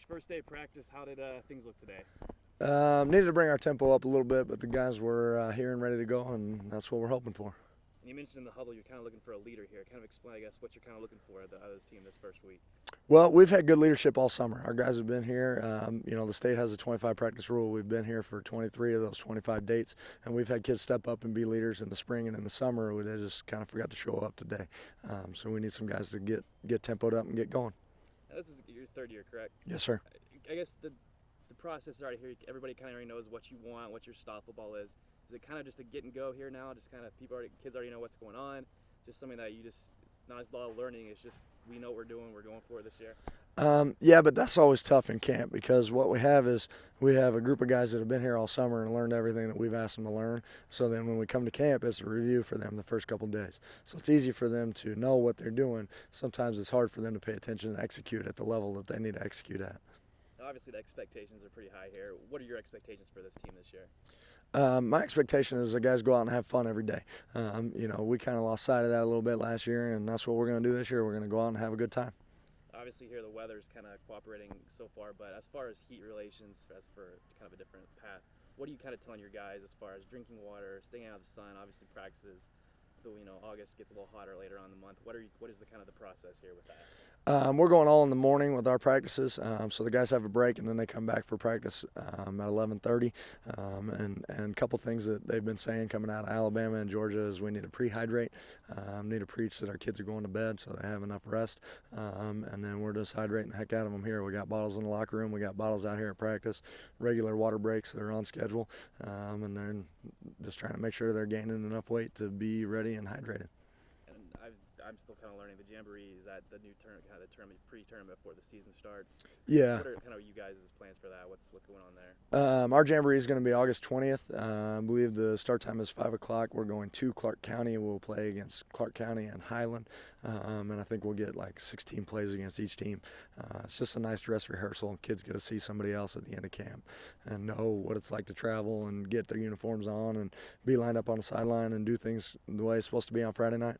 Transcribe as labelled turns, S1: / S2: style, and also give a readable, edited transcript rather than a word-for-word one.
S1: Coach, first day of practice, how did things look today?
S2: Needed to bring our tempo up a little bit, but the guys were here and ready to go, and that's what we're hoping for.
S1: And you mentioned in the huddle you're kind of looking for a leader here. Kind of explain, I guess, what you're kind of looking for out of this team this first week.
S2: Well, we've had good leadership all summer. Our guys have been here. The state has a 25 practice rule. We've been here for 23 of those 25 dates, and we've had kids step up and be leaders in the spring and in the summer. They just kind of forgot to show up today. So we need some guys to get tempoed up and get going.
S1: Now, this is your third year, correct?
S2: Yes, sir.
S1: I guess the process is already here. Everybody kind of already knows what you want, what your style football is. Is it kind of just a get and go here now? Just kind of kids already know what's going on. Just something that it's not a lot of learning. It's just we know what we're doing. We're going for it this year.
S2: Yeah, but that's always tough in camp because what we have is we have a group of guys that have been here all summer and learned everything that we've asked them to learn. So then when we come to camp, it's a review for them the first couple of days. So it's easy for them to know what they're doing. Sometimes it's hard for them to pay attention and execute at the level that they need to execute at.
S1: Obviously, the expectations are pretty high here. What are your expectations for this team this year?
S2: My expectation is the guys go out and have fun every day. We kind of lost sight of that a little bit last year, and that's what we're going to do this year. We're going to go out and have a good time.
S1: Obviously, here the weather's kind of cooperating so far, but as far as heat relations, as for kind of a different path, what are you kind of telling your guys as far as drinking water, staying out of the sun, obviously practices? Though August gets a little hotter later on in the month. What is the kind of the process here with that?
S2: We're going all in the morning with our practices, so the guys have a break and then they come back for practice at 11:30. And a couple things that they've been saying coming out of Alabama and Georgia is we need to prehydrate, need to preach that our kids are going to bed so they have enough rest, and then we're just hydrating the heck out of them here. We got bottles in the locker room, we got bottles out here at practice, regular water breaks that are on schedule, and then just trying to make sure they're gaining enough weight to be ready and hydrated.
S1: And I'm still kind of learning the Jamboree. Is that the new kind of the tournament, pre-tournament before the season starts?
S2: Yeah.
S1: What are kind of you guys' plans for that? What's going on there?
S2: Our Jamboree is going to be August 20th. I believe the start time is 5 o'clock. We're going to Clark County. We'll play against Clark County and Highland, and I think we'll get like 16 plays against each team. It's just a nice dress rehearsal. Kids get to see somebody else at the end of camp and know what it's like to travel and get their uniforms on and be lined up on the sideline and do things the way it's supposed to be on Friday night.